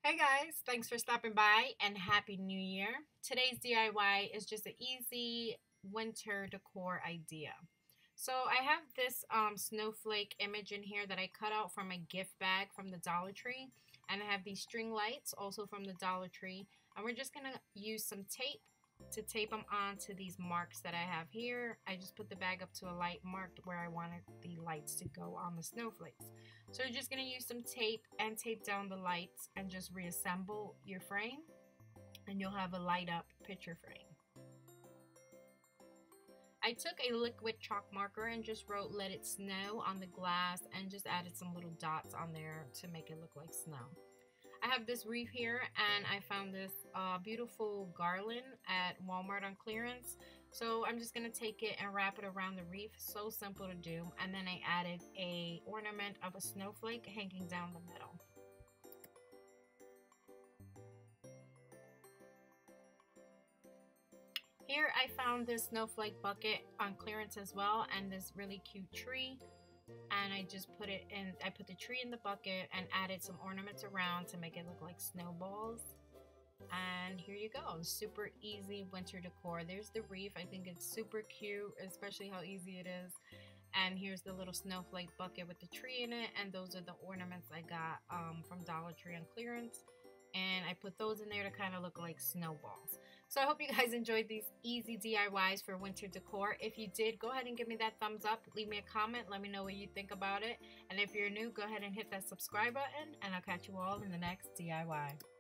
Hey guys, thanks for stopping by and Happy New Year. Today's DIY is just an easy winter decor idea. So I have this snowflake image in here that I cut out from a gift bag from the Dollar Tree. And I have these string lights also from the Dollar Tree. And we're just going to use some tape to tape them onto these marks that I have here. I just put the bag up to a light marked where I wanted the lights to go on the snowflakes. So you're just going to use some tape and tape down the lights and just reassemble your frame, and you'll have a light up picture frame. I took a liquid chalk marker and just wrote "Let It Snow" on the glass and just added some little dots on there to make it look like snow. I have this wreath here, and I found this beautiful garland at Walmart on clearance. So I'm just going to take it and wrap it around the wreath. So simple to do. And then I added a ornament of a snowflake hanging down the middle. Here I found this snowflake bucket on clearance as well, and this really cute tree. And I just put it in, I put the tree in the bucket and added some ornaments around to make it look like snowballs. And here you go, super easy winter decor. There's the wreath. I think it's super cute, especially how easy it is. And here's the little snowflake bucket with the tree in it, and those are the ornaments I got from Dollar Tree on clearance. And I put those in there to kind of look like snowballs. So I hope you guys enjoyed these easy DIYs for winter decor. If you did, go ahead and give me that thumbs up. Leave me a comment. Let me know what you think about it. And if you're new, go ahead and hit that subscribe button. And I'll catch you all in the next DIY.